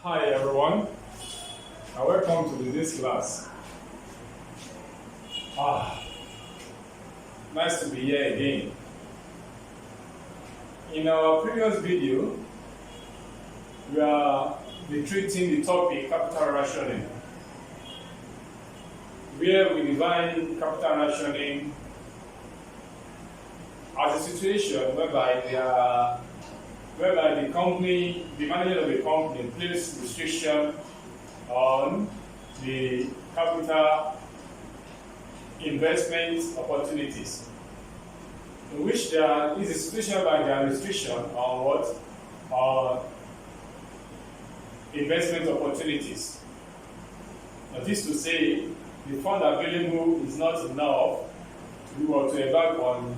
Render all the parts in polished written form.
Hi everyone, and welcome to this class. Nice to be here again. In our previous video, we are treating the topic capital rationing, where we define capital rationing as a situation whereby the manager of the company places restriction on the capital investment opportunities, in which there is a situation whereby there are restriction on what? On investment opportunities. That is to say, the fund available is not enough to embark on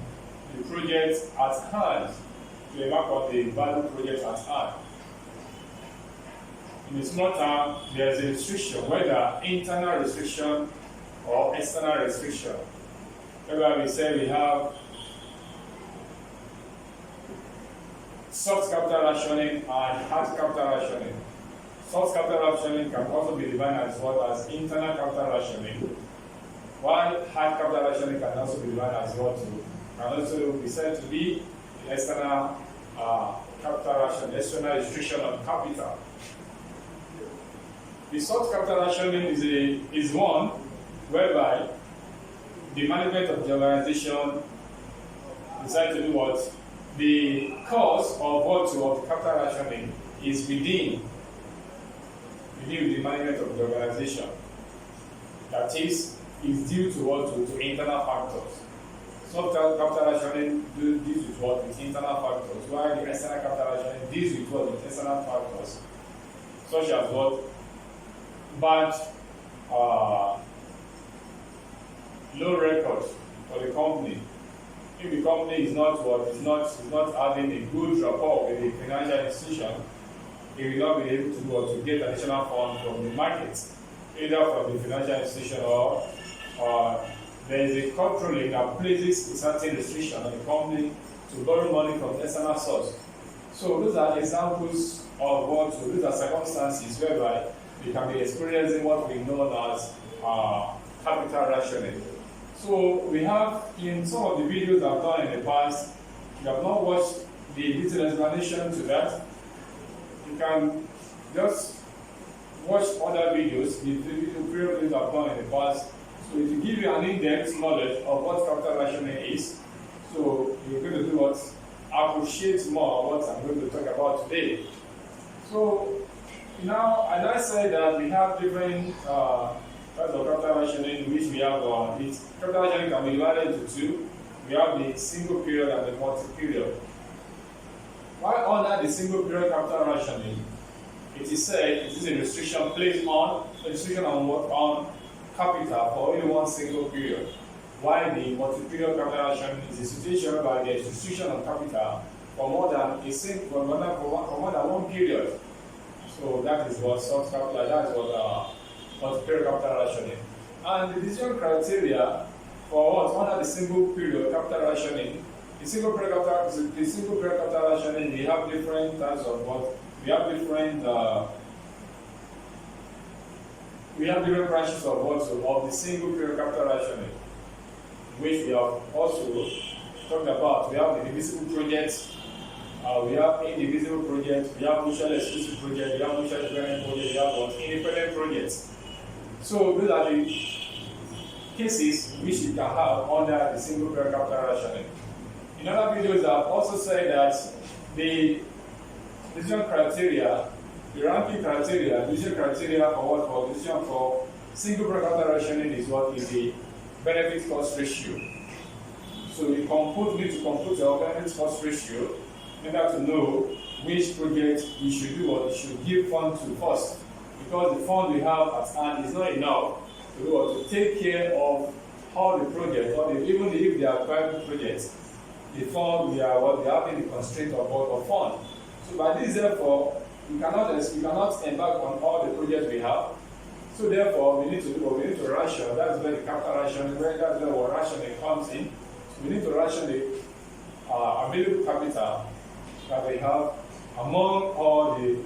the project at hand, to embark on the value project at hand. In the small term, there is a restriction, whether internal restriction or external restriction. Whereby we say we have soft capital rationing and hard capital rationing. Soft capital rationing can also be defined as what? As internal capital rationing, while hard capital rationing can also be defined as what? Can also be said to be the external capital rationing, external restriction on capital. The soft capital rationing is one whereby the management of the organization decide to do what? The cause of the capital rationing is within the management of the organization. That is due to what? To internal factors. Soft capital rationing deals with what? With internal factors, while the external capital rationing deals with what? With external factors, such as what? Bad low record for the company. If the company is not having a good rapport with the financial institution, it will not be able to get additional funds from the market, either from the financial institution or there is a controlling that places a certain restriction on the company to borrow money from external source. So those are examples of those are circumstances whereby we can be experiencing what we know as capital rationing. So we have, in some of the videos I've done in the past, if you have not watched the detailed explanation to that, you can just watch other videos, the previous videos I've done in the past. So it will give you an in-depth knowledge of what capital rationing is. So you're going to do what? Appreciate more what I'm going to talk about today. So now, as I said that we have different types of capital rationing, in which we have capital rationing can be divided into two. We have the single period and the multi-period. While under the single period capital rationing, it is said it is a restriction placed on capital for only one single period. While the multi-period capital rationing is a situation whereby there is restriction on capital for more than one period. So that is what soft capital, that is what multi-period capital rationing. And the decision criteria for what under the single period capital rationing, the single period capital rationing, we have different types of what? We have different branches of what? Of the single period capital rationing, which we have also talked about. We have the divisible projects, we have indivisible projects, we have mutually exclusive projects, we have mutually dependent projects, we have what? Independent projects. So those are the cases which you can have under the single period capital rationing. In other videos, I've also said that the decision criteria, the ranking criteria, decision criteria for what? For decision for single period capital rationing is what? Is the benefit cost ratio. So you need to compute your benefit cost ratio in order to know which project you should do or you should give funds to first. Because the fund we have at hand is not enough to take care of all the projects, or even if they are private projects, the fund we are having the constraint of fund. So by this, therefore, we cannot embark on all the projects we have. So therefore, we need to ration. That's where the capital rationing, that's where rationing comes in. So we need to ration the available capital that we have among all the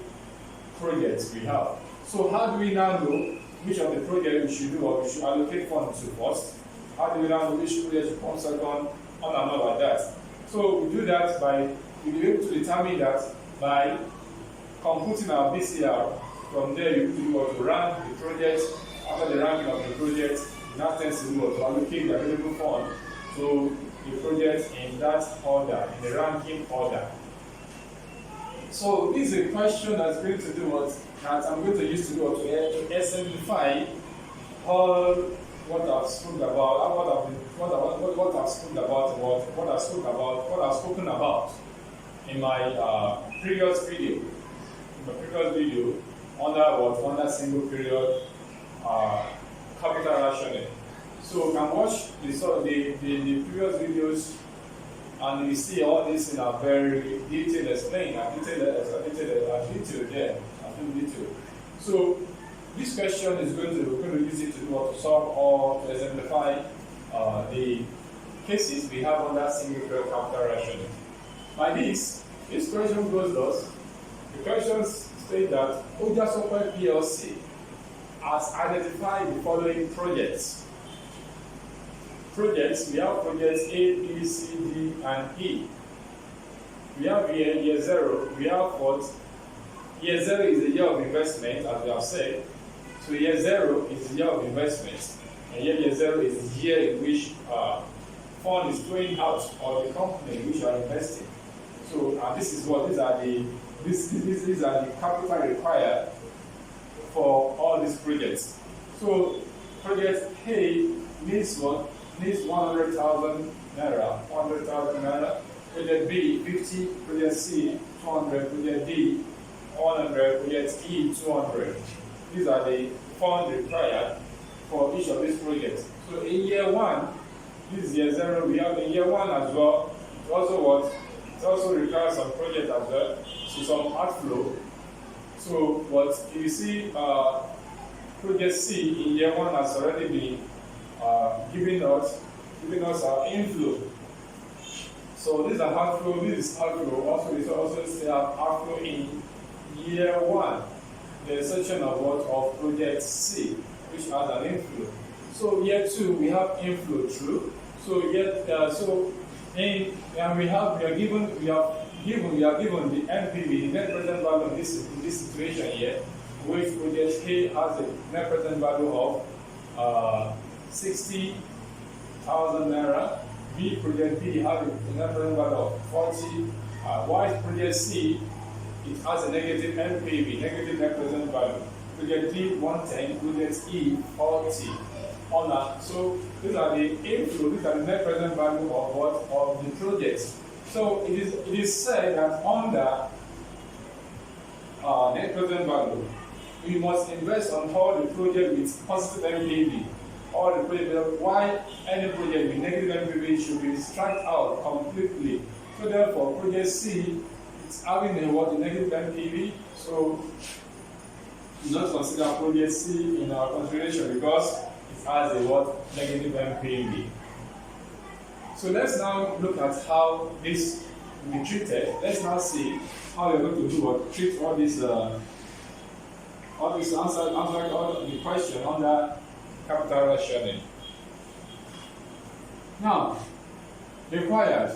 projects we have. So how do we now know which of the projects we should do or we should allocate funds to first? How do we now know which project should come second, on and on like that? So we do that by, we'll be able to determine that by computing our BCR. From there, you do what to rank the project. After the ranking of the project, you now tend to do what to allocate the available fund to the project in that order, in the ranking order. So this is a question that's going to do what that I'm going to use to do what to exemplify all what I've spoken about, what I've spoken about in my previous video. Under single period capital rationing. So you can watch the previous videos and you see all this in a very detailed explain and detailed there. So this question is we're going to use it to solve or to exemplify the cases we have under single period capital rationing. By this question goes thus. The question states that Oja Software PLC has identified the following projects. We have projects A, B, C, D, and E. We have here year 0. We have what? Year 0 is the year of investment, as we have said. So year 0 is the year of investment. And year 0 is the year in which fund is going out or the company in which you are investing. So these are the capital required for all these projects. So project A needs 100,000 naira. Project B 50, project C 200, project D 100, project E 200. These are the funds required for each of these projects. So in year 1, this is year 0, we have in year 1 as well. It also requires some project as well, so some outflow. So what you see, project C in year 1 has already been giving us our inflow. So this is an outflow. This is outflow. Also, we also still have outflow in year 1. The section of project C, which has an inflow. So year 2 we have inflow through. So we are given the NPV, the net present value in this situation here, which project A has a net present value of 60,000 naira. B project B has a net present value of 40. While project C, it has a negative NPV, negative net present value. Project D 110, project E 40. So these are the inflow, these are the net present value of the projects. So it is said that under net present value, we must invest on all the project with positive NPV. All the project, why any project with negative NPV should be struck out completely. So therefore, project C is having a negative NPV. So do not consider project C in our consideration because it has a negative NPV. So let's now look at how this will be treated. Let's now see how we're going to treat all this answer all the question under capital rationing. Now, required.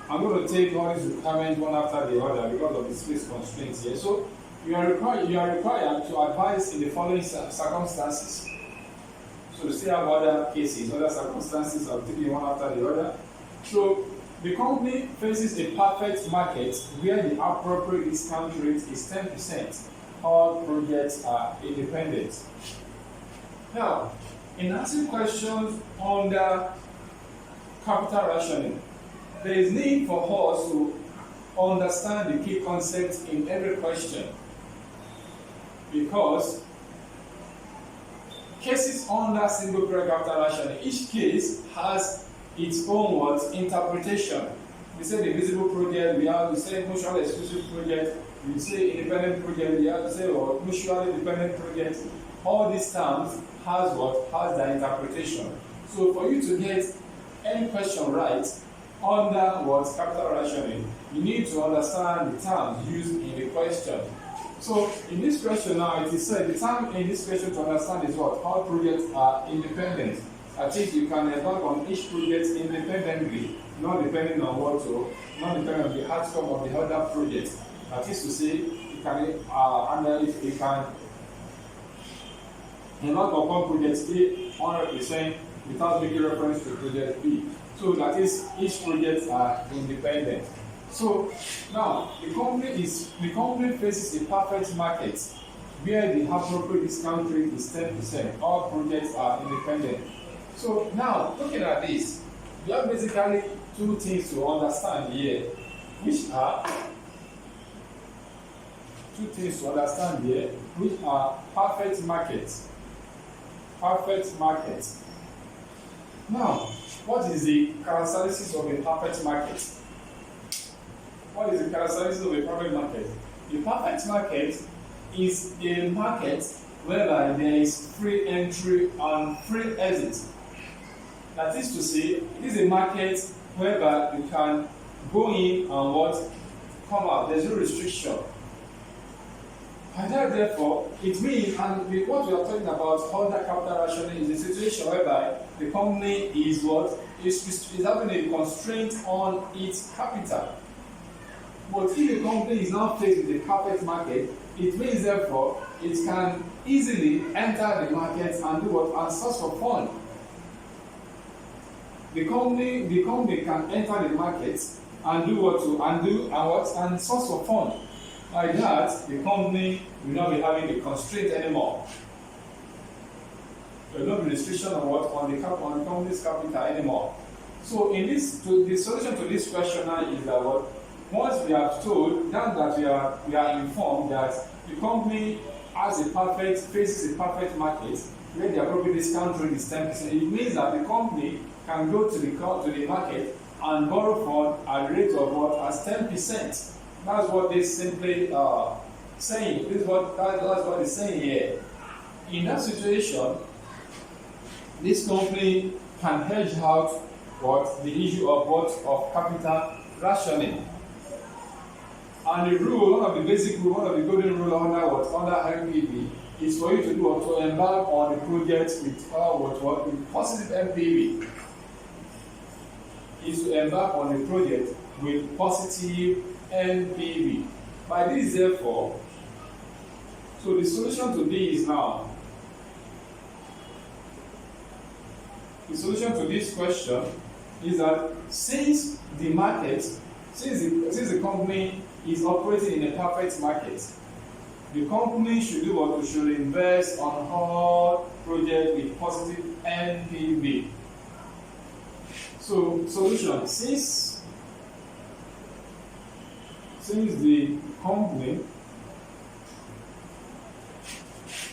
I'm going to take all these requirements one after the other because of the space constraints here. So you are required to advise in the following circumstances. So we still have other cases, other circumstances of taking one after the other. So the company faces a perfect market where the appropriate discount rate is 10%. All projects are independent. Now, in answering questions under capital rationing, there is need for us to understand the key concepts in every question, because cases under single period capital rationing, each case has its own interpretation. We say divisible project, we have to say mutually exclusive project, we say independent project, we have to say mutually dependent project. All these terms has their interpretation. So for you to get any question right under capital rationing, you need to understand the terms used in the question. So in this question now, it is said the term in this question to understand is what? All projects are independent. That is, you can embark on each project independently, not depending on not depending on the outcome of the other project. That is to say, you can handle it, you can embark upon project A 100% without making reference to project B. So that is, each project are independent. So now the company faces a perfect market where the appropriate discount rate is 10%. All projects are independent. So now looking at this, we have basically two things to understand here, which are perfect markets. Perfect market. Now, what is the characteristics of a perfect market? What is the characteristics of a perfect market? The perfect market is a market whereby there is free entry and free exit. That is to say, it is a market whereby you can go in and come out. There's no restriction. And therefore, it means, and what we are talking about under capital rationing is a situation whereby the company is having a constraint on its capital. But if the company is now faced with a perfect market, it means therefore it can easily enter the market and do what? And source for fund. The company can enter the market and do and source for fund. Like that, the company will not be having a constraint anymore. There will not be restriction on the company's capital anymore. So the solution to this question now is that once we are told that we are informed that the company faces a perfect market where the appropriate discount rate is 10%, it means that the company can go to the market and borrow fund at a rate of as 10%. That's what they simply saying. That's what it's saying here. In that situation, this company can hedge out the issue of capital rationing. And the rule, one of the basic rule, one of the golden rule under MPV is for you to embark on the project with positive MPV. Is to embark on the project with positive NPV. By this, therefore, so the solution to this now, the solution to this question is that since the company is operating in a perfect market, the company should do what? Should invest on all projects with positive NPV. So, solution, since the company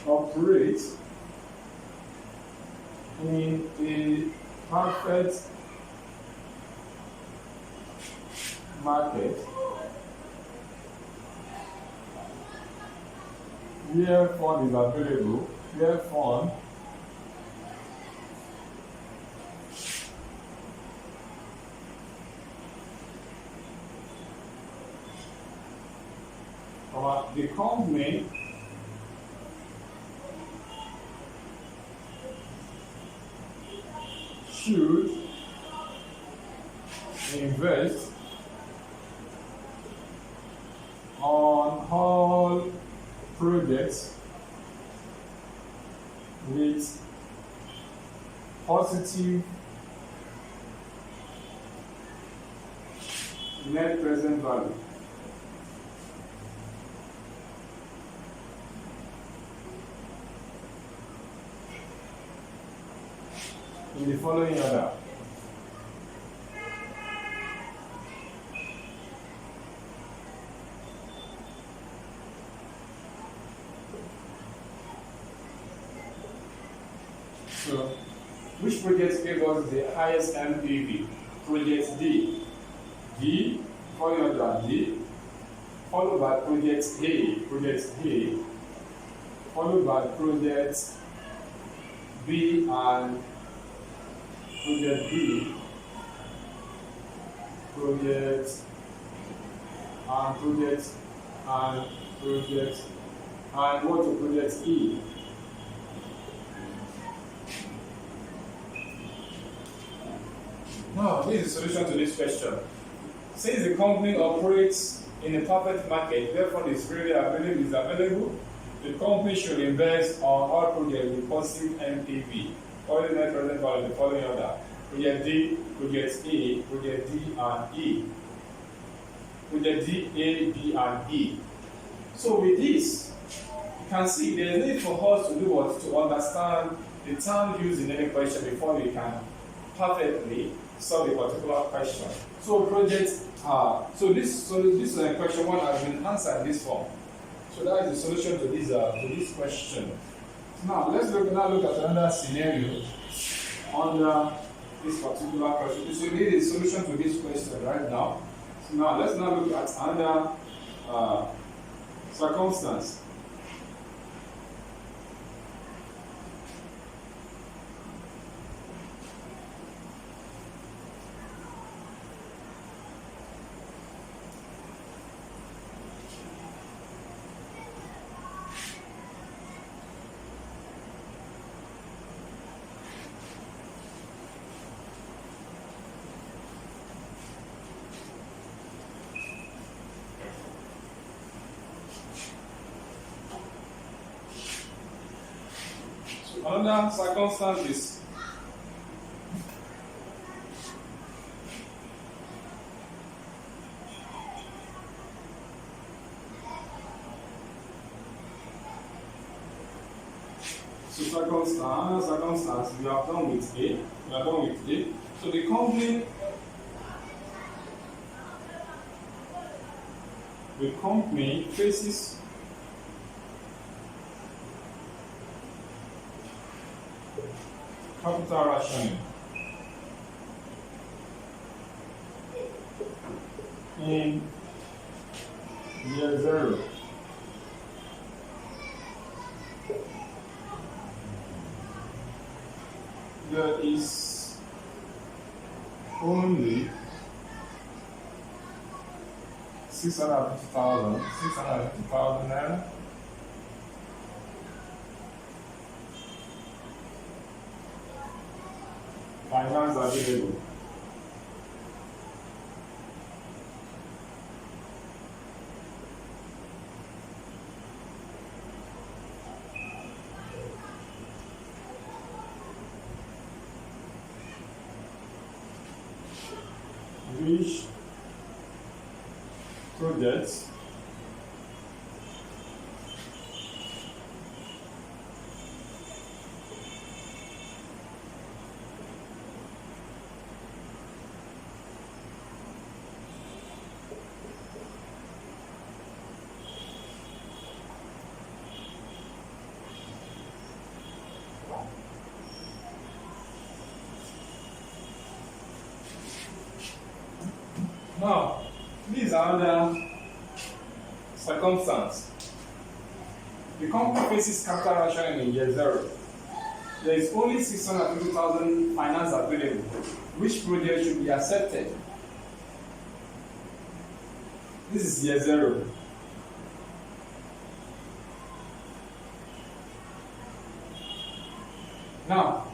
operates in a perfect market where fund is available, where fund the company should invest on all projects with positive net present value. In the following order. So, which project gave us the highest MPV? Project D. D, followed by D, followed by project A, followed by project B and project B, project project and go to project E. Now, this is the solution to this question. Since the company operates in a perfect market, therefore is really available, the company should invest on all projects with positive NPV, all the net present value in the following order: project D, project A, project D, and E. Project D, A, B, and E. So with this, you can see there is need for us to do what? To understand the term used in any question before we can perfectly solve a particular question. So project so this question one has been answered in this form. So that is the solution to this question. Now let's look at another scenario under this particular question. So we need a solution to this question right now. So now let's look at another circumstance. Another circumstance is another circumstance we have done with A. So the company faces capital rationing in year 0. There is only 650,000 naira finance available. Which projects now, these are the circumstance. The company faces capital rationing in year 0. There is only 650,000 finance available. Which project should be accepted? This is year 0. Now,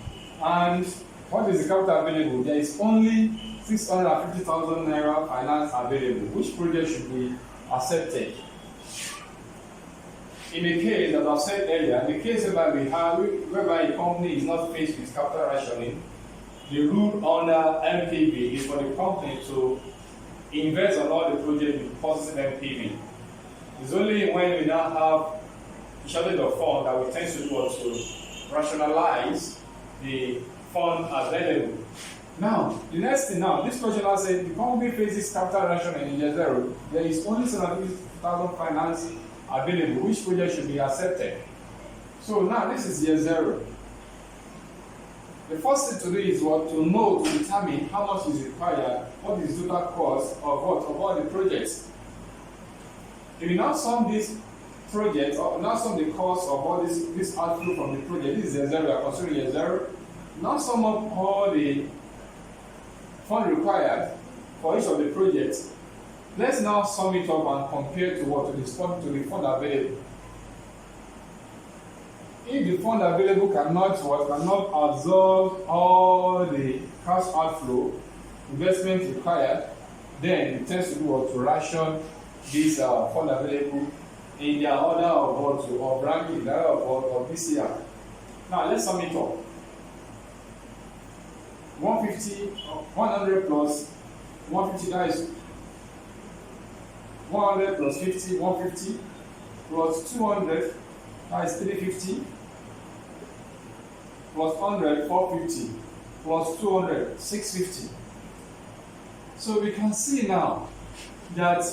and what is the capital available? There is only 650,000 naira finance available. Which project should be accepted? In the case, as I've said earlier, in the case whereby a company is not faced with capital rationing, the rule under NPV is for the company to invest on all the projects with positive NPV. It's only when we now have a shortage of funds that we tend to do what to rationalize the fund available. Now, the next thing now, this question has said the company faces capital rationing in year 0. There is only 750,000 finance available. Which project should be accepted? So now this is year 0. The first thing to do is what? To know, to determine how much is required, what is the total cost of what? Of all the projects. If you now sum this project, or now sum the cost of all this outflow from the project, this is year 0, we are considering year 0. Now sum up all the fund required for each of the projects. Let's now sum it up and compare to what to the fund available. If the fund available cannot absorb all the cash outflow investment required, then it tends to do what to ration this fund available in their order of what of ranking, the order of BCR. Now let's sum it up. 100 plus 150, that is 100 plus 50, 150 plus 200, that is 350 plus 100, 450 plus 200, 650. So we can see now that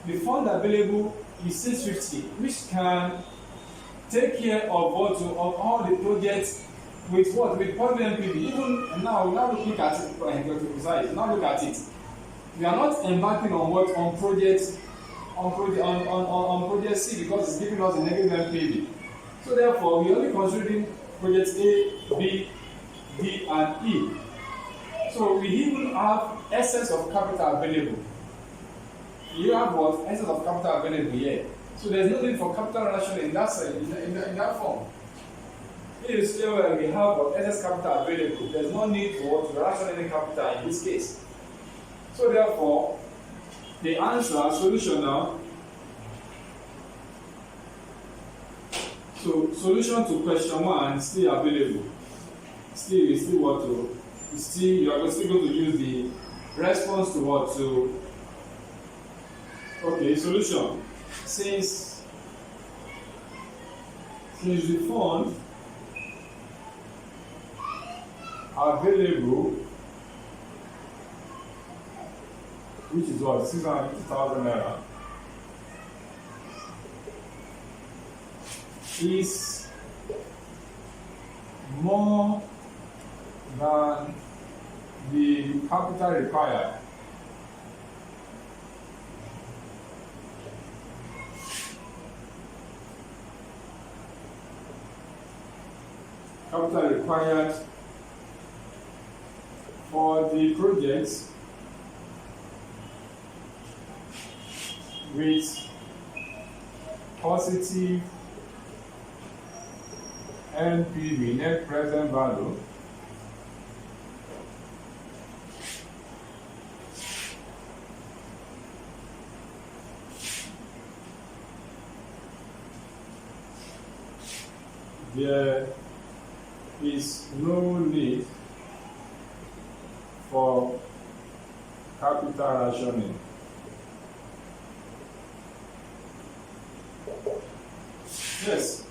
the fund available is 650, which can take care of all the projects with positive NPV. Even now look at it, now look at it. We are not embarking on project C because it's giving us a negative NPV. So therefore, we are only considering projects A, B, D, and E. So we even have excess of capital available. You have what? Excess of capital available here. So there's no need for capital rationing in that form. It is clear where we have what excess capital available. There's no need for to ration any capital in this case. So therefore, the solution now. So solution to question 1 is still available. You are still going to use the response to what to. Okay, solution. Since the fund available, which is what 650,000 naira, is more than the capital required. Capital required for the projects with positive NPV, net present value, there is no need for capital rationing. Yes.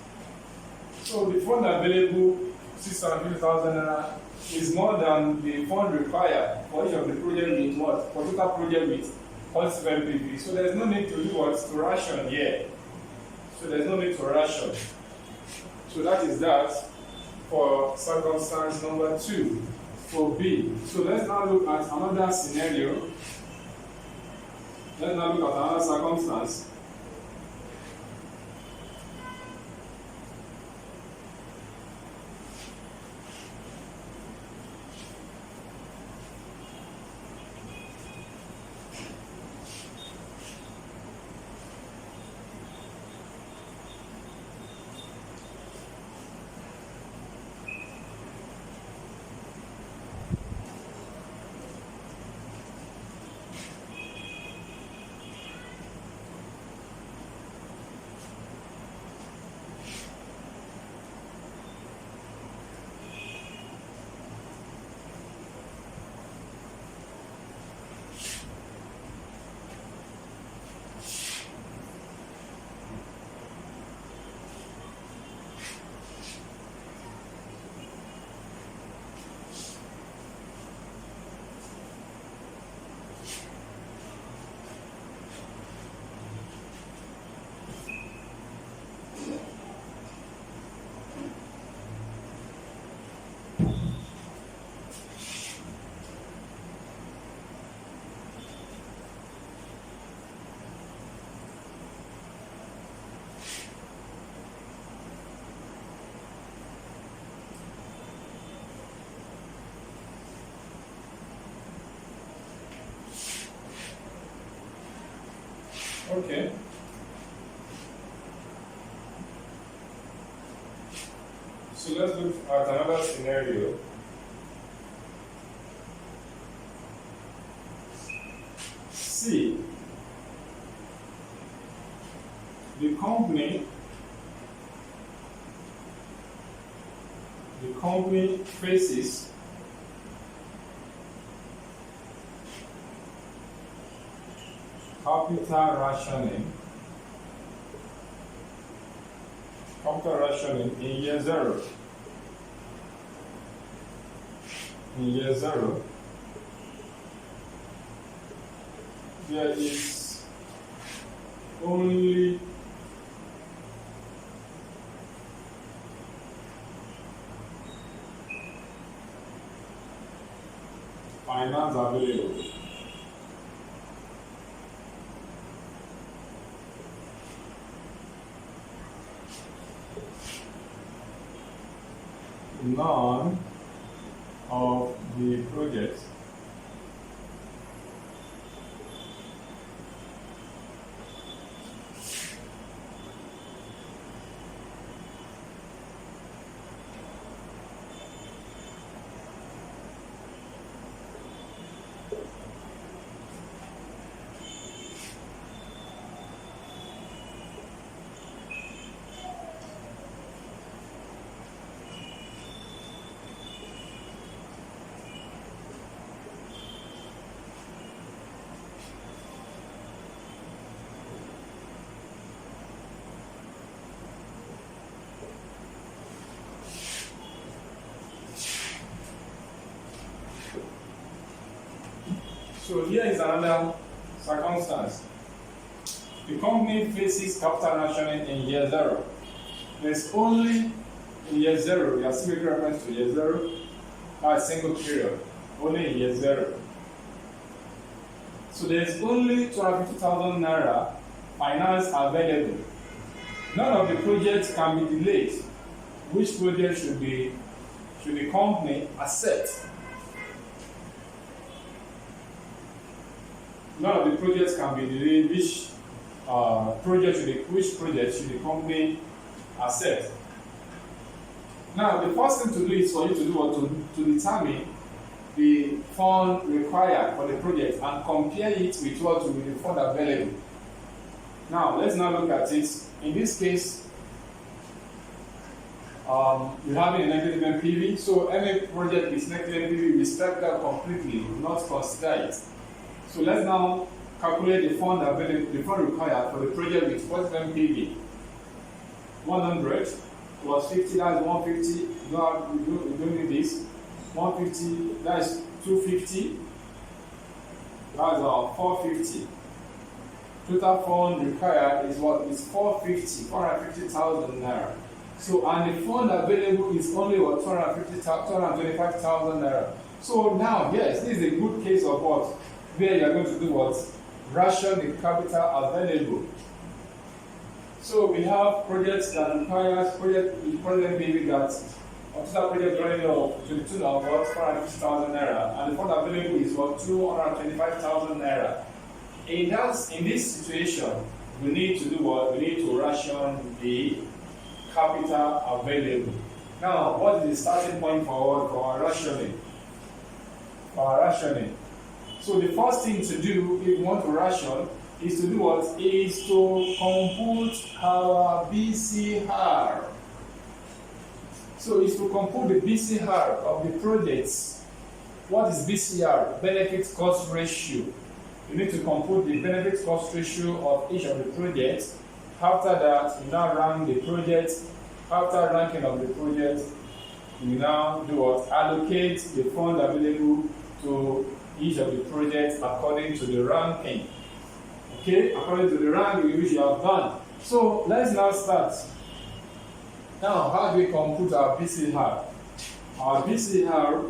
So the fund available, 650,000 naira, is more than the fund required for each of the project with what? For total project with positive NPV. So there's no need to do what? To ration here. So there's no need to ration. So that is that for circumstance number 2 for B. So let's now look at another scenario. Let's now look at another circumstance. Okay. So let's look at another scenario. See, the company faces capital rationing in year zero. There is only finance available. None of the projects So here is another circumstance. The company faces capital rationing in year zero. There's only in year zero, we are still making reference to year zero, a single period, only in year zero. So there's only 250,000 naira finance available. None of the projects can be delayed. Which project should the company accept? None of the projects can be delayed. Which project should the company accept? Now, the first thing to do is for you to do what to determine the fund required for the project and compare it with what will be the fund available. Now, let's now look at it. In this case, we have a negative NPV. So any project with negative NPV, we strike that completely, we will not consider it. So let's now calculate the fund available, the fund required for the project with positive NPV. 100 plus 50, that is 150. We don't need this. 150, that is 250. That is 450. Total fund required is what? Is 450,000 naira. So, and the fund available is only what? 225,000 naira. So now, yes, this is a good case of what? Where you are going to do what? Ration the capital available. So we have projects that require project NPV that total project value to the tune of what? 450,000 naira, and the fund available is what? 225,000 naira. In this situation, we need to do what? We need to ration the capital available. Now, what is the starting point for our rationing? So the first thing to do if we want to ration is to do what? Is to compute our BCR. So it's to compute the BCR of the projects. What is BCR? Benefit cost ratio. You need to compute the benefit cost ratio of each of the projects. After that, you now rank the project. After ranking of the project, you now do what? Allocate the fund available to each of the projects according to the ranking. Okay, according to the ranking which you have done. So let's now start. Now, how do we compute our BCR? Our BCR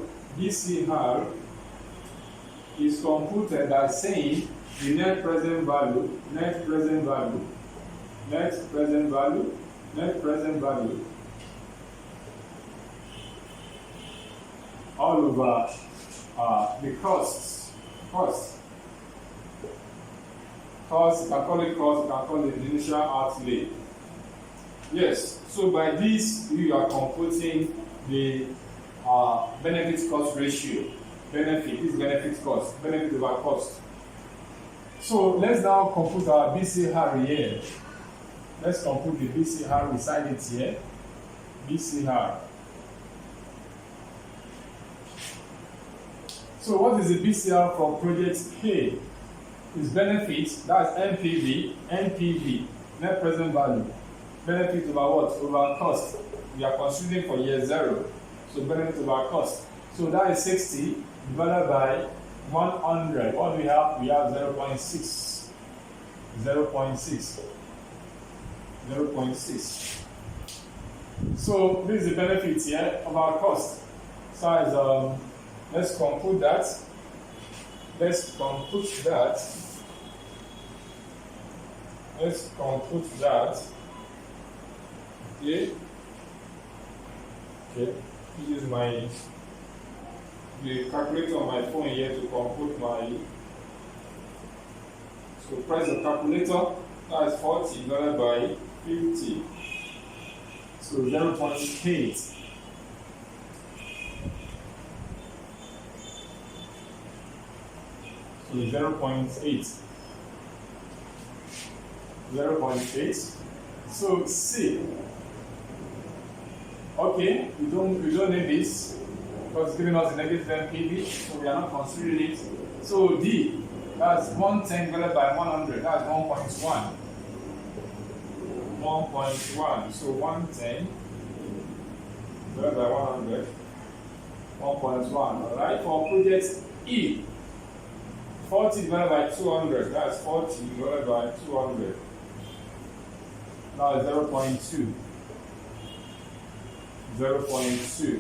is computed by saying the net present value all over the costs Cost, you can call it cost, you can call it the initial outlay. Yes, so by this, you are computing the benefit cost ratio. Benefit is benefit cost, benefit over cost. So let's now compute our BCR here. Let's compute the BCR, we sign it here. BCR. So what is the BCR for project A? Is benefit, that's NPV, net present value. Benefit over what? Over cost. We are considering for year 0. So benefit over cost. So that is 60 divided by 100. What do we have? We have 0.6. 0.6. 0.6. So this is the benefit here of our cost. So as, let's compute that. Let's compute that. Let's compute that. Okay. Okay. Use the calculator on my phone here to compute my. So press the calculator. That is 40 divided by 50. So 0.8. So 0.8. 0.8. So C. Okay, we don't need this because it's giving us a negative NPV, so we are not considering it. So D, that's 110 divided by 100, that's 1.1. 1.1. So 110 divided by 100, 1.1. Alright, for project E, 40 divided by 200, that's 40 divided by 200. Now 0.2. 0.2.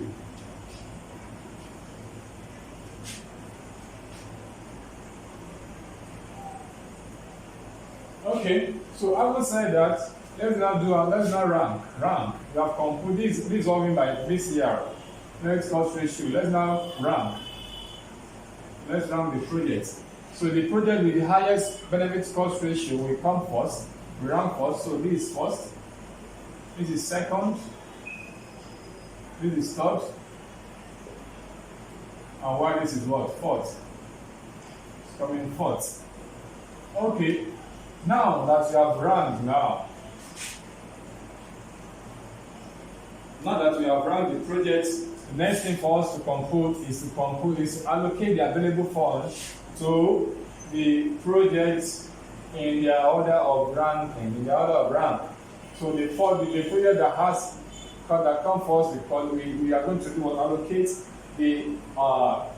Okay, so I will say that let's now rank. We have computed this is all mean by BCR. Next cost ratio. Let's now rank. Let's rank the project. So the project with the highest benefit cost ratio will come first. We rank first. So this is first. This is second. This is third. And why this is what? Fourth. It's coming fourth. Okay. Now that we have ranked now that we have ranked the project, the next thing for us to compute is to allocate the available funds to the projects in their order of ranking, So the project that comes first, because we are going to do what allocate the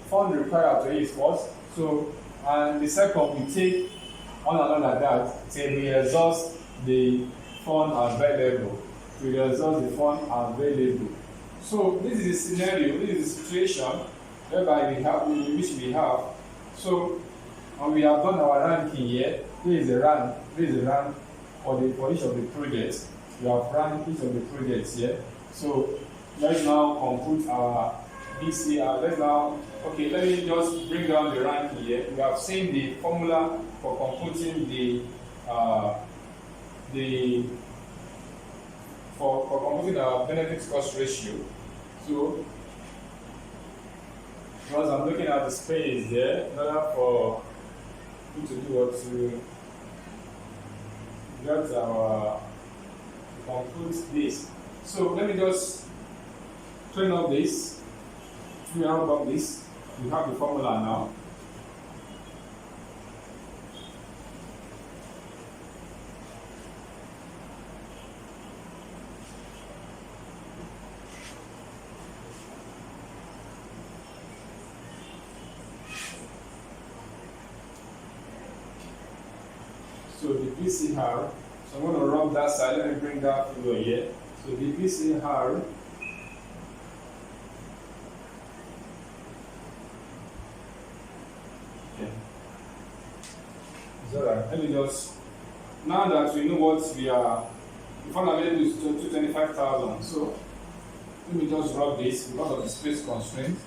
fund required to it first. So and the second we take on and on like that till we exhaust the fund available. We exhaust the fund available. So this is a scenario, this is a situation whereby which we have. So and we have done our ranking here. This is the rank for each of the projects. We have ranked each of the projects here. So let's now compute our BCR. Let me just bring down the ranking here. We have seen the formula for computing the computing our benefit cost ratio. So because I'm looking at the space there, in order for you to do what to get our compute this. So let me just clean up this. We have the formula now. So the BCR, so I'm going to rub that side. Let me bring that over here. So the BCR let me just, now that we know what we are, the fund available is 225,000. So let me just rub this because of the space constraint.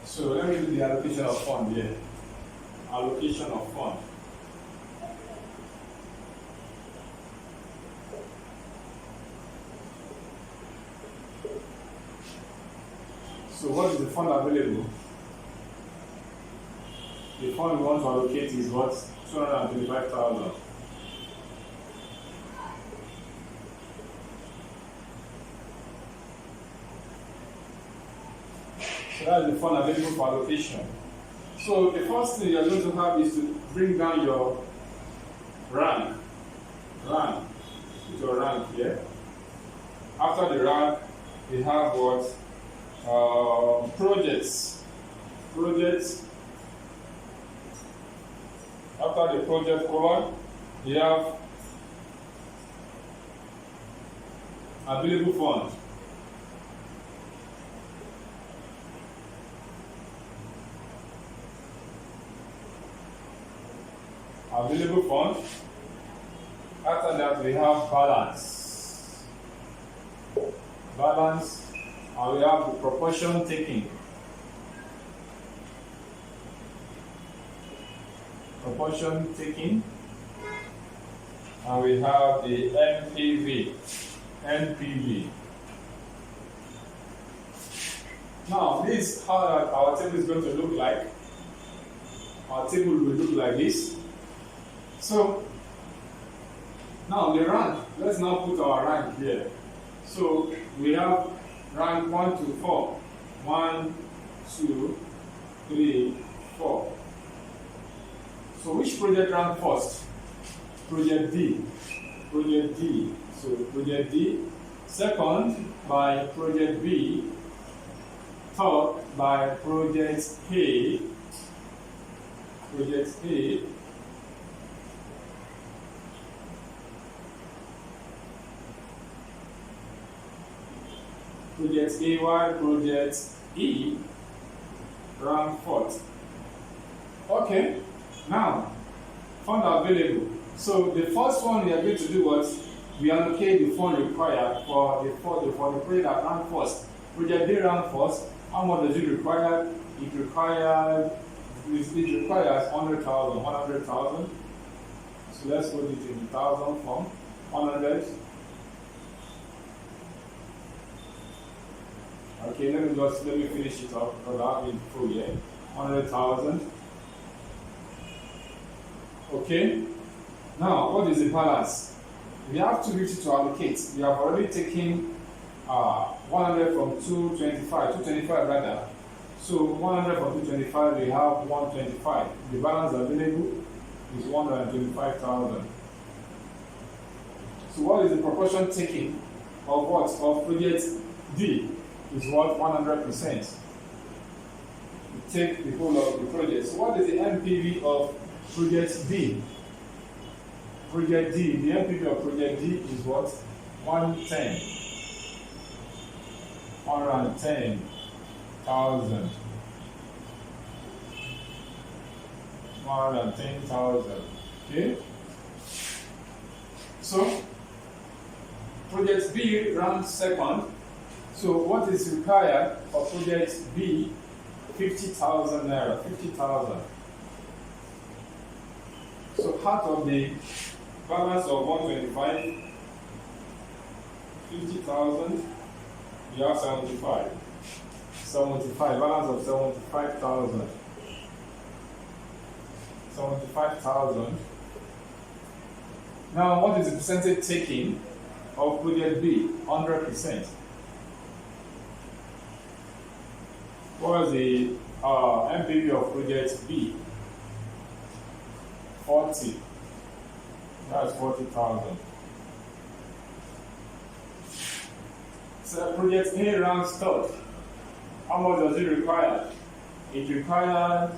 So let me do the allocation of fund here. Allocation of fund. So what is the fund available? The fund we want to allocate is what? 225,000. So that's the fund available for allocation. So the first thing you're going to have is to bring down your rank. Put your rank here. After the rank, we have what? Projects. After the project column, you have available fund. Available fund. After that, we have balance. And we have the proportion taking. And we have the NPV. Now, this is how our table is going to look like. Our table will look like this. So, now the rank. Let's now put our rank here. So, we have rank 1 to 4. 1, 2, 3, 4. So which project rank first? Project D. So project D. Second by project B. Third by project A. Project AY, project E, rank fourth. Okay, now, fund available. So the first one we are going to do was we allocate the fund required for the project that rank first. Project D rank first. How much does it require? It requires 100,000. So let's put it in 1,000 form. 100. Okay, let me finish it up because I've been full here. 100,000. Okay. Now, what is the balance? We have 250 to allocate. We have already taken 100 from 225 rather. So 100 from 225, we have 125. The balance available is 125,000. So what is the proportion taking of what? Of project D? Is what? 100%. We take the whole of the project. So what is the NPV of project D? Project D, the NPV of project D is what? 110,000. Okay? So, project B ranks second. So, what is required for project B? 50,000 naira. 50,000. So, part of the balance of 125, 50,000, we have 75. 75, balance of 75,000. 75,000. Now, what is the percentage taking of project B? 100%. What is the NPV of project B? 40. That's 40,000. So project A ranks third. How much does it require? It requires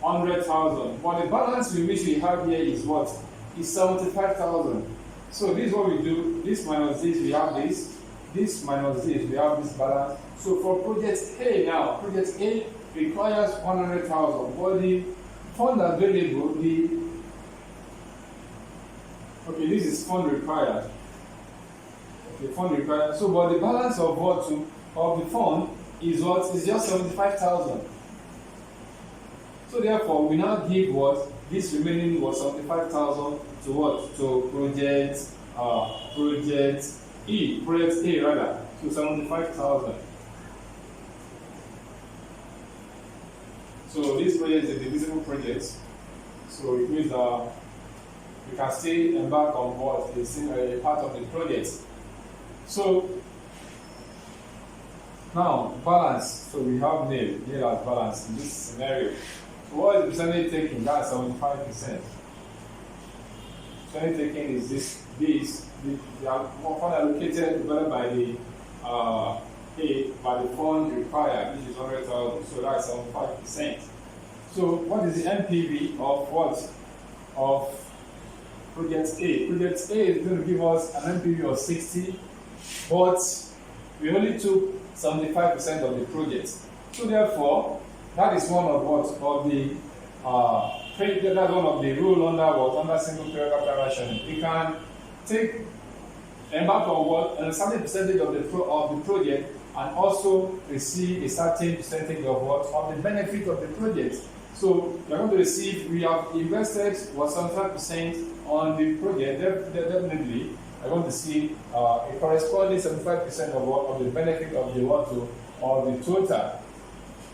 100,000. But the balance which we have here is what? Is 75,000. So this is what we do. This minus this, we have this. This minus this, we have this balance. So for project A now, project A requires 100,000. But the fund available, this is fund required. Okay, fund required. So, but the balance of of the fund is what? Is just 75,000. So therefore, we now give what? This remaining was 75,000 to what? To project project A rather. So 75,000. So this project is a divisible project. So it means you can still embark on what is a part of the project. So now balance. So we have nil as balance in this scenario. So what is the percentage taking? That's 75%. Percentage taking is the fund allocated divided by the by the fund required, which is 100,000. So that's 75%. So what is the NPV of what? Of project A. Project A is going to give us an NPV of 60, but we only took 75% of the project. So therefore, that is one of what? Of the that's one of the rule under what? Under single period capital rationing. We can take embark on what? A certain percentage of the project and also receive a certain percentage of what? Of the benefit of the project. So we are going to receive, we have invested what 75% on the project, definitely we are going to see a corresponding 75% of what? Of the benefit of the what? Of the total.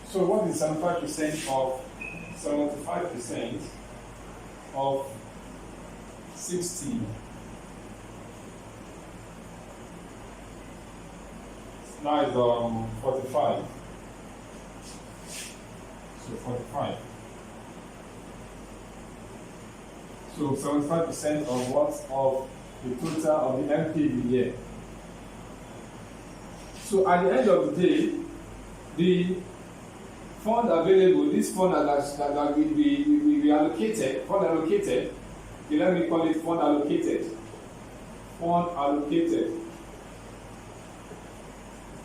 So what is 75% of 75% of 60? Now it's 45. So 45. So 75% of what? Of the total of the NPV here. So at the end of the day, the fund available, this fund that we allocated, fund allocated, okay, let me call it fund allocated. Fund allocated.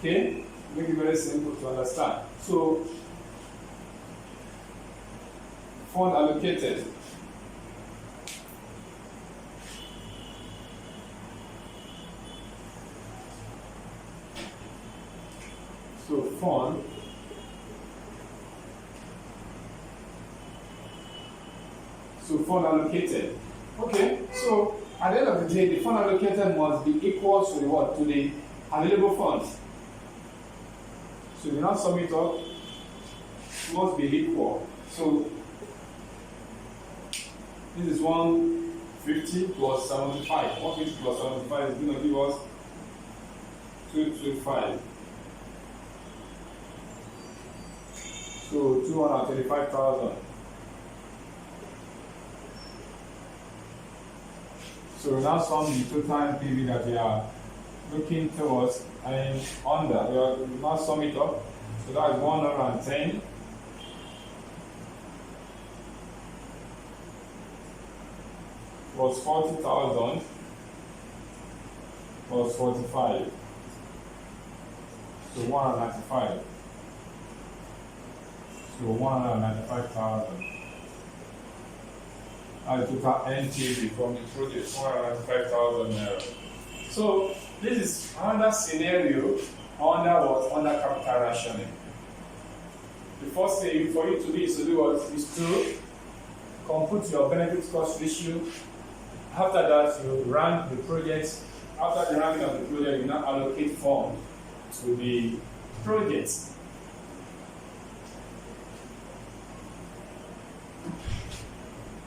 Okay? Make it very simple to understand. So, fund allocated. So, fund allocated. Okay, so at the end of the day, the fund allocated must be equal to the what? To the available funds. So we now sum it up, it must be equal. So this is 150 plus 75. 150 plus 75 is going to give us 225. So 225,000. So we now sum the total NPV that we are looking towards and under. We now sum it up. So that is 110 plus 40,000 plus 45. So 195. So 195,000. That's the total NPV from the project, 195,000 naira. So this is another scenario under what? Under capital rationing. The first thing for you to do is to do what? Is to compute your benefit cost ratio. After that, you rank the project. After the ranking of the project, you now allocate funds to the project.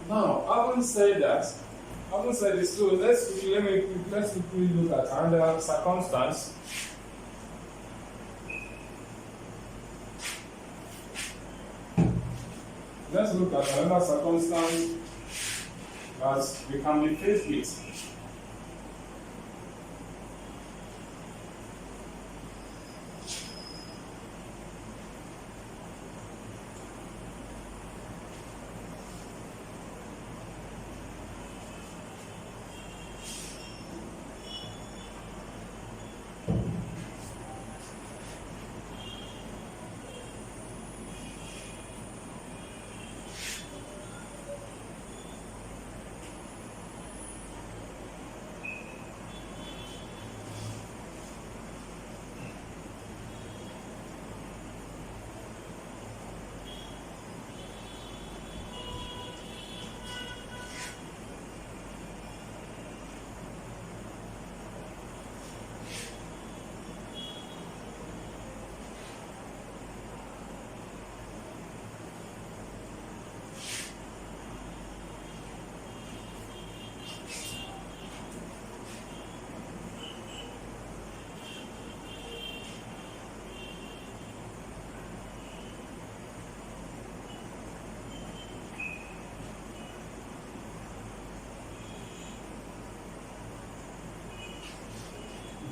Now, having said this, so let's quickly look at another circumstance. Let's look at another circumstance that we can be faced with.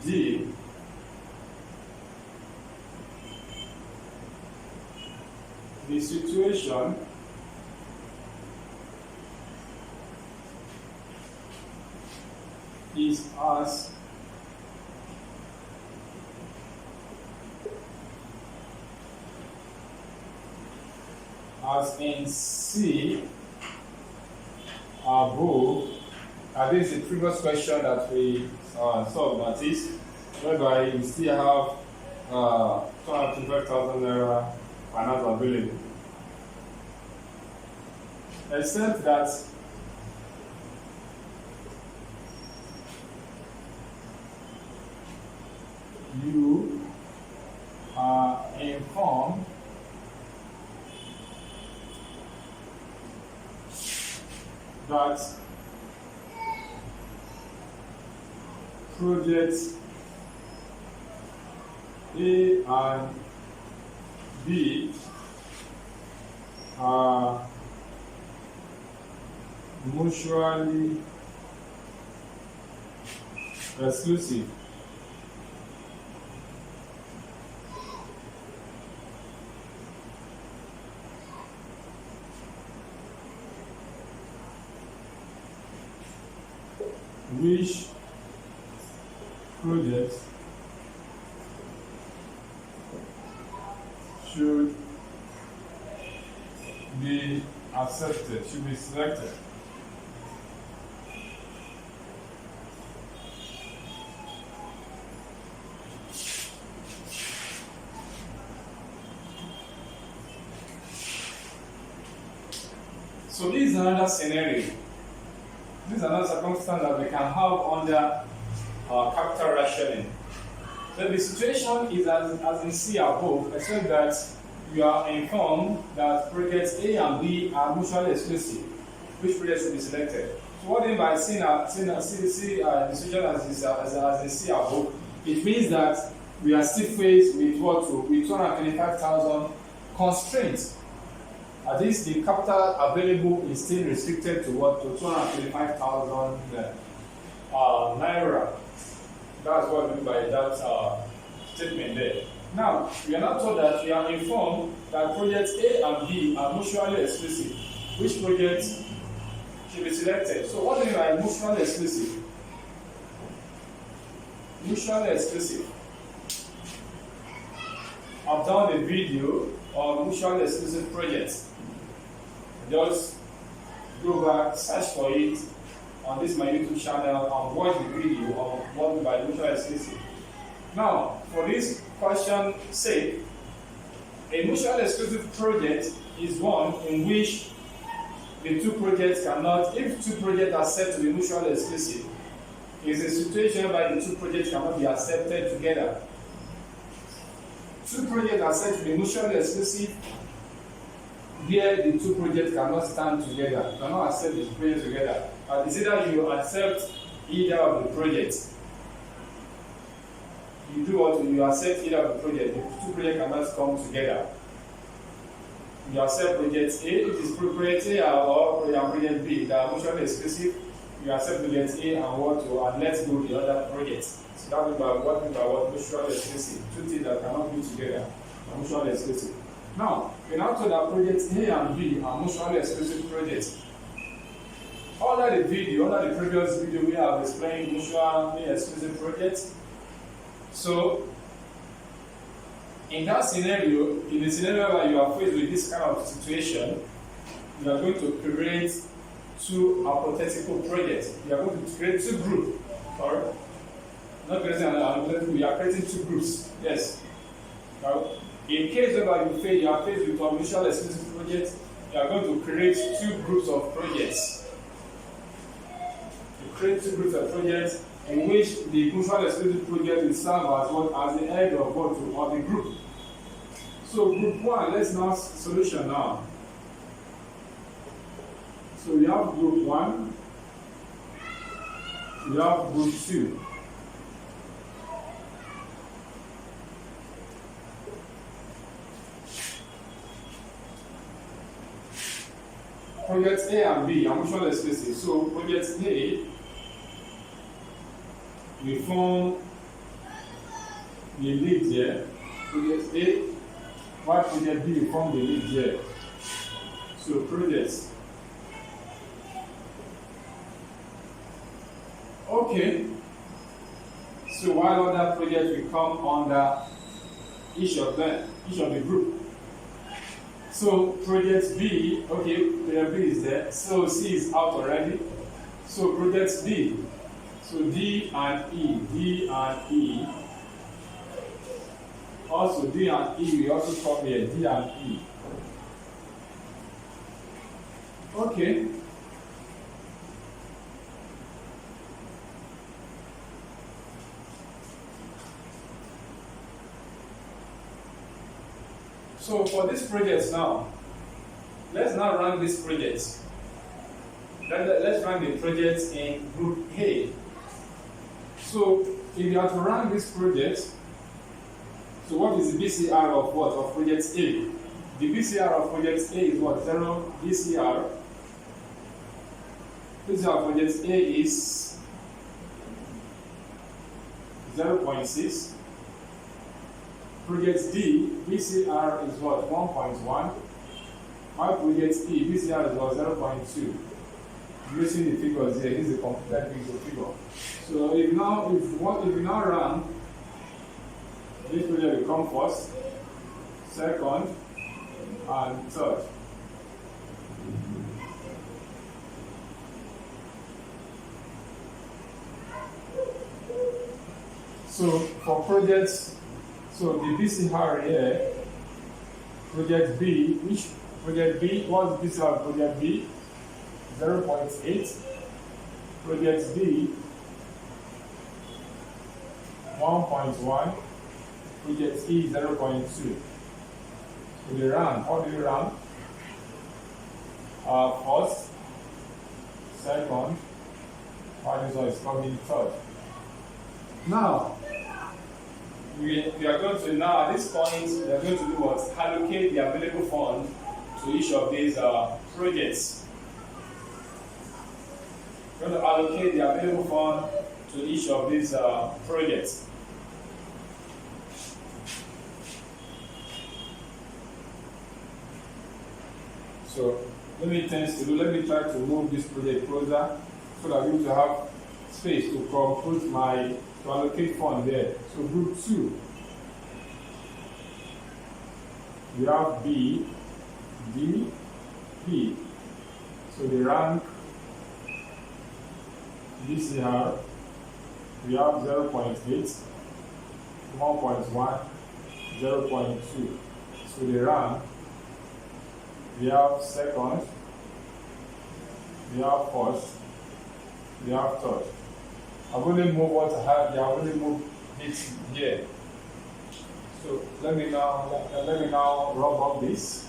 D the situation is as in C above. This is the previous question that we solved, Matisse, whereby you still have 225,000 naira finance available. Except that you are informed that projects A and B are mutually exclusive. Which projects should be accepted, should be selected? So this is another scenario. This is another circumstance that we can have under capital rationing. So the situation is as in C above, except that you are informed that projects A and B are mutually exclusive. Which project should be selected? So what do you mean by C decision as in C above? It means that we are still faced with what? With 225,000 constraints. At least the capital available is still restricted to what? To 225,000 naira. That's what we mean by that statement there. Now, we are not told that we are informed that projects A and B are mutually exclusive. Which project should be selected? So, what do you mean by mutually exclusive? Mutually exclusive. I've done a video on mutually exclusive projects. Just go back, search for it on this my YouTube channel and watch the video on what by mutually exclusive. Now, for this question's sake, a mutually exclusive project is one in which the two projects cannot, if two projects are said to be mutually exclusive, is a situation where the two projects cannot be accepted together. Two projects are said to be mutually exclusive, where the two projects cannot stand together, cannot accept the projects together. It's either you accept either of the projects. You do what? You accept either of the projects. The two projects cannot come together. You accept project A, it is project A or project B that are mutually exclusive. You accept project A and let's go the other projects. So that means what mutually exclusive. Two things that cannot be together are mutually exclusive. Now, we now told that projects A and B are mutually exclusive projects. Under the previous video, we have explained mutually exclusive projects. So, in that scenario, in the scenario where you are faced with this kind of situation, you are going to create two hypothetical projects. You are going to create two groups. Or not creating an hypothetical, we are creating two groups. Yes. Now, in case where you are faced with a mutually exclusive project, you are going to create two groups of projects. You create two groups of projects in which the mutually exclusive project will serve as what? As the head of the group. So group 1, let's now solution now. So we have group 1, we have group 2. Projects A and B are mutually exclusive. So project A, we form the lead here. Project A, while project B will form the lead here. So projects. Okay. So while other projects will come under each of them, each of the group. So project B, okay, project B is there. So C is out already. So project D. So D and E, D and E. Also D and E, we also come here, D and E. Okay. So for this project now, let's now run this project. Let's run the project in group A. So if you are to run this project, so what is the BCR of what? Of project A? The BCR of project A is what? 0 BCR. BCR of project A is 0.6. Project D, BCR is what? 1.1. My project E, BCR is what? 0.2. Using the figures here, this is a computer figure. So if we now run, this project will come first, second, and third. So for projects, so the BCR here, project B, which project B, what's the BCR of project B? 0.8. Project D, 1.1. Project E, 0.2. So they run, how do you run? First, second, while this one is coming third. Now, we are going to, now at this point, we are going to do what? Allocate the available fund to each of these projects. We're going to allocate the available fund to each of these projects. So let me try to move this project closer so that we will have space to allocate fund there. So group 2, we have B, D, P. So the rank BCR, we have 0.8, 1.1, 0.2. So the rank, we have second, we have first, we have third. I've only moved what I have here, I've only moved it here. So let me now rub up this.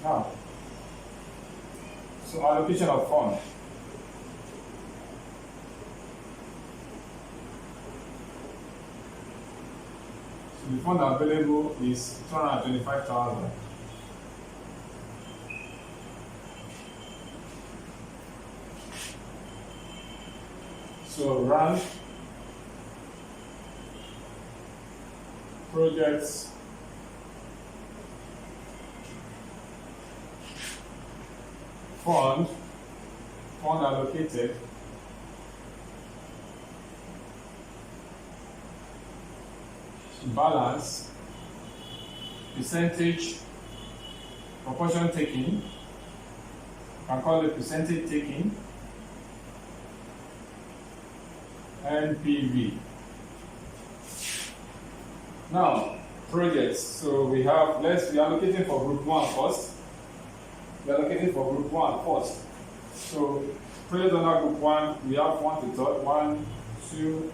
Now, so allocation of fund. So the fund available is 225,000. So run projects fund allocated balance percentage proportion taking, can call it percentage taking, NPV. Now projects, so we have, let's be allocating for group 1 first. we are allocating for group 1 first. So project under group 1, we have 1 to 3, 1, 2,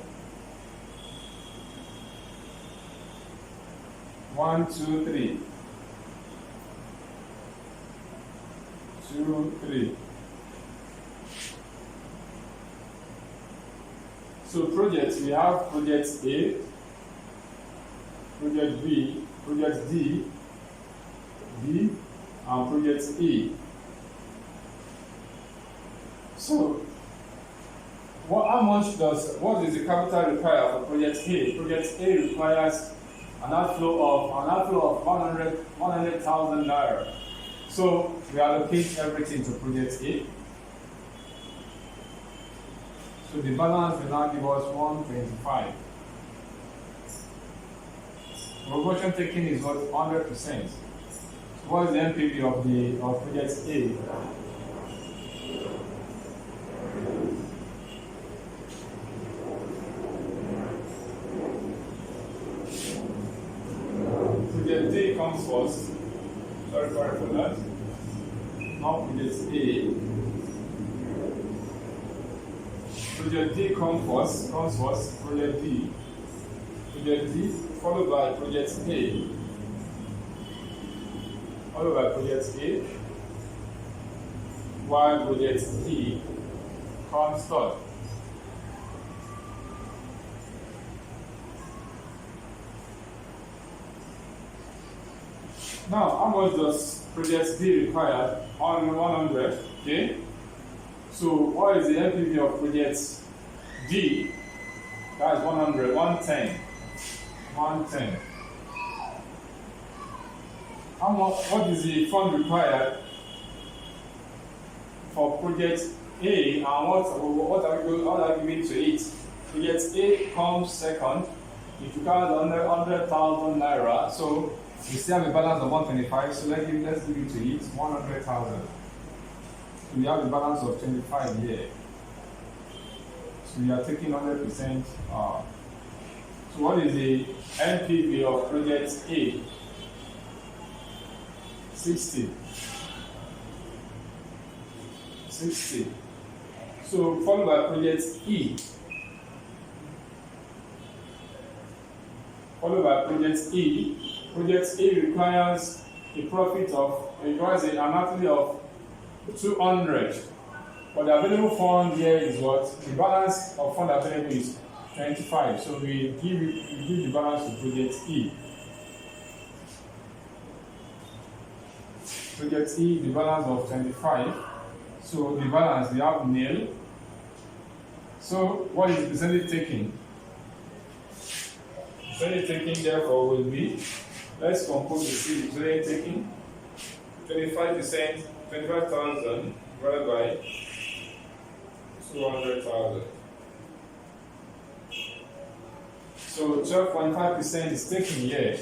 1, 2, 3. 2, 3. So projects, we have project A, project B, project D, and project E. So what is the capital required for project A? Project A requires an outflow of 100,000 naira. So we allocate everything to project A. So the balance will now give us 125. Proportion taken is what 100%. So what is the NPV of project A? Project D comes first. Sorry for that. Now project A. Project D comes first, project D, followed by project A, while project D comes third. Now, how much does project D require? On 100, okay? So, what is the NPV of project D? That is 100, 110. 110. What is the fund required for project A, and what are we giving to it? Project A comes second. It requires 100,000 naira. So, we still have a balance of 125. So, let's give it to it 100,000. We have a balance of 25 here. So we are taking 100%. So what is the NPV of project A? 60. So followed by project E. Project E requires an outlay of 200, but the available fund here is what? The balance of fund available is 25. So we give the balance to project E. Project E, the balance of 25. So the balance, we have nil. So what is the percentage taking? Percentage taking therefore will be, let's compose the percentage taking. 25%. 25,000 divided by 200,000. So 12.5% is taken here.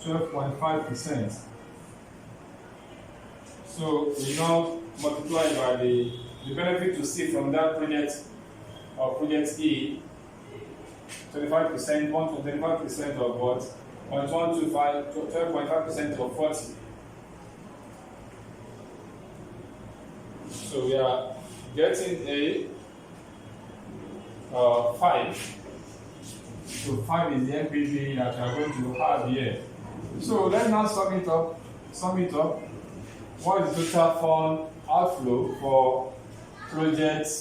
12.5%. So we now multiply by the benefit to see from that project project E. 25%, 125% of what? 0.125, 12.5% of 40. So we are getting a 5. So 5 is the NPV that we are going to have here. So let's now sum it up. What is the total fund outflow for projects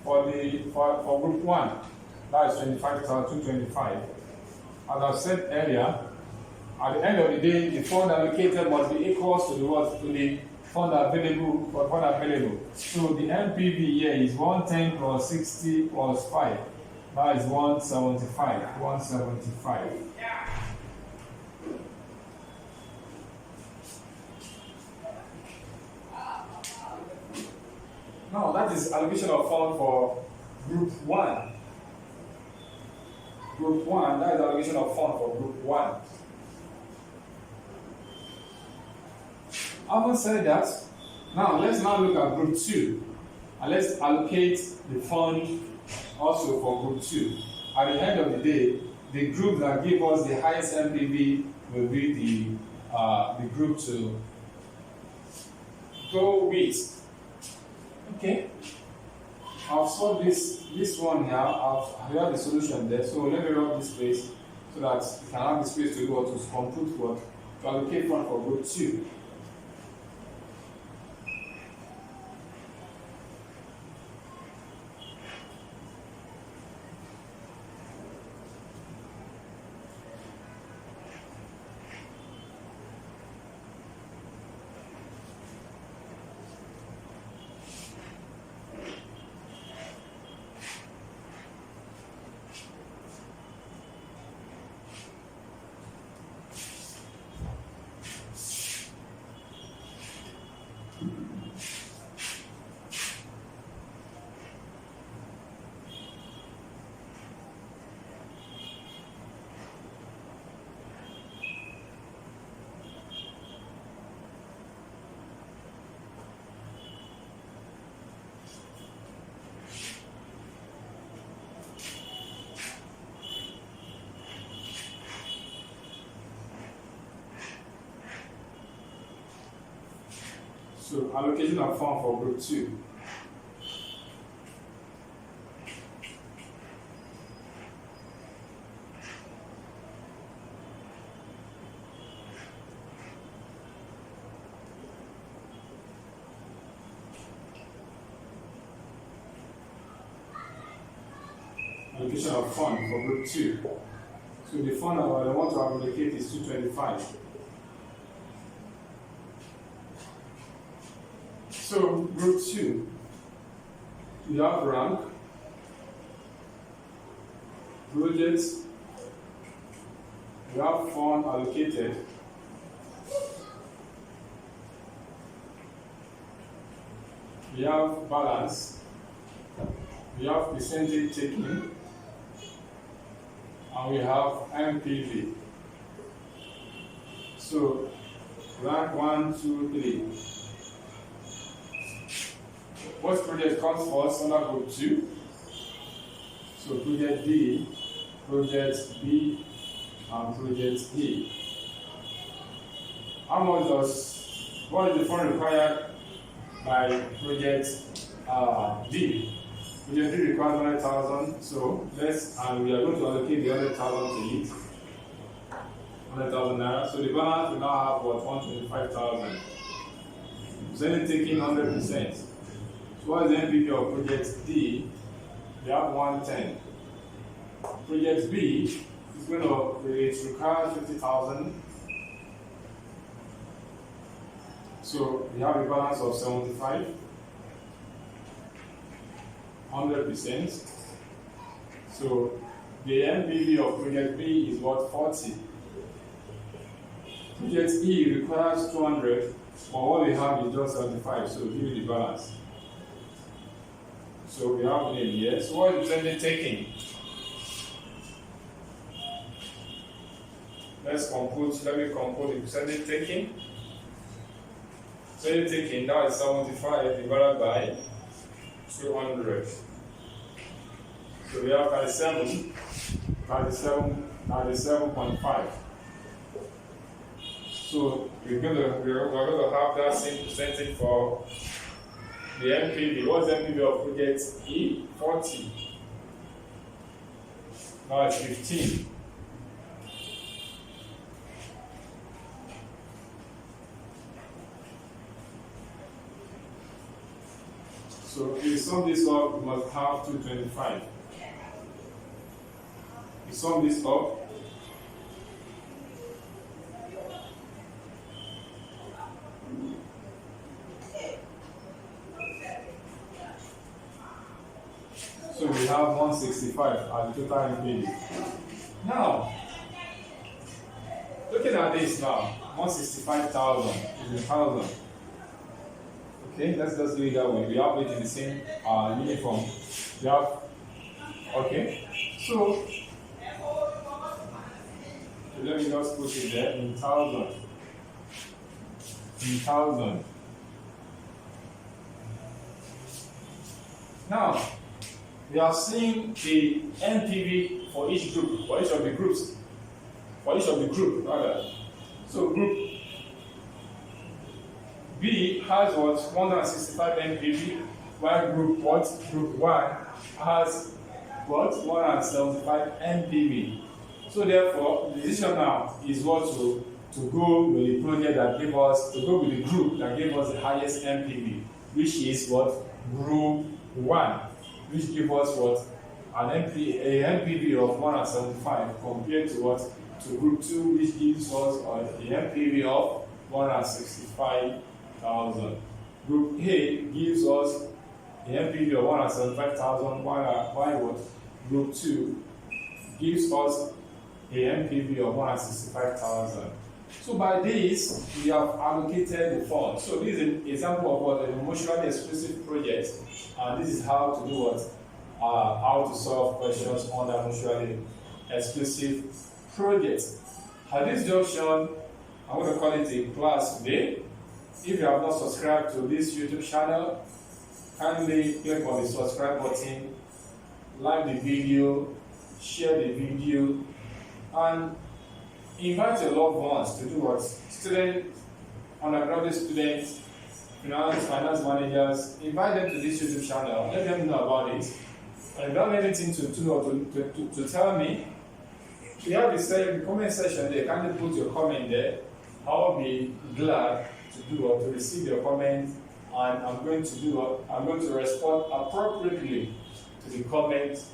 for group 1? That is 25,225. As I've said earlier, at the end of the day, the fund allocated must be equal to the fund available. So the NPV here is 110 plus 60 plus 5. That is 175. 175. Now that is allocation of fund for group 1. Group 1, that is allocation of fund for group 1. Having said that, now let's now look at group 2 and let's allocate the fund also for group 2. At the end of the day, the group that give us the highest MPV will be the group 2. go with. Okay. I've solved this one here. I have the solution there. So let me rub this space so that you can have the space to do what to compute what to allocate one for group 2. So allocation of fund for group 2. Allocation of fund for group 2. So the fund I want to allocate is 225. So group 2, you have rank, projects, you have fund allocated, we have balance, we have percentage taking, and we have MPV. So rank 1, 2, 3. What project comes first under group 2? So project D, project B, and project A. What is the fund required by project D? Project D requires 100,000, so and we are going to allocate the 100,000 to it. 100,000 naira. So the balance will now have what? 125,000. So then taking 100%. So what is the NPV of project D? We have 110. Project B is going to require 50,000. So we have a balance of 75. 100%. So the NPV of project B is what? 40. Project E requires 200, but what we have is just 75, so give me the balance. So we have it here. So what is percentage taking? Let me compute the percentage taking. Percentage taking, that is 75 divided by 200. So we have 97.5. So we're going to have that same percentage for the NPV. What's the NPV of project E? 40. Now it's 15. So if you sum this up, we must have 225. You sum this up. So we have 165 as the total NPV. Now, looking at this now, 165,000 is 1,000. Okay, let's just do it that way. We have it in the same uniform. We have, okay. So let me just put it there in 1,000. In 1,000. Now, we are seeing the NPV for each group, for each of the groups, B has what? 165 MPV, while group what? Group 1 has what? 175 MPV. So therefore, the decision now is what to go with the project that gave us, to go with the group that gave us the highest MPV, which is what? Group 1, which gives us what? A MPV of 175 compared to what? To group 2, which gives us a MPV of 165,000. Group A gives us a MPV of 175,000, while what? Group 2 gives us a MPV of 165,000. So by this, we have allocated the funds. So this is an example of what? An emotionally expressive project, and this is how to do what? How to solve questions on the emotionally expressive project. At this junction, I'm going to call it a class today. If you have not subscribed to this YouTube channel, kindly click on the subscribe button, like the video, share the video, and invite your loved ones to do what? Students, undergraduate students, finance managers, invite them to this YouTube channel, let them know about it. And if you have anything to tell me, you have the comment section there. Kindly put your comment there. I'll be glad to receive your comment, and I'm going to respond appropriately to the comments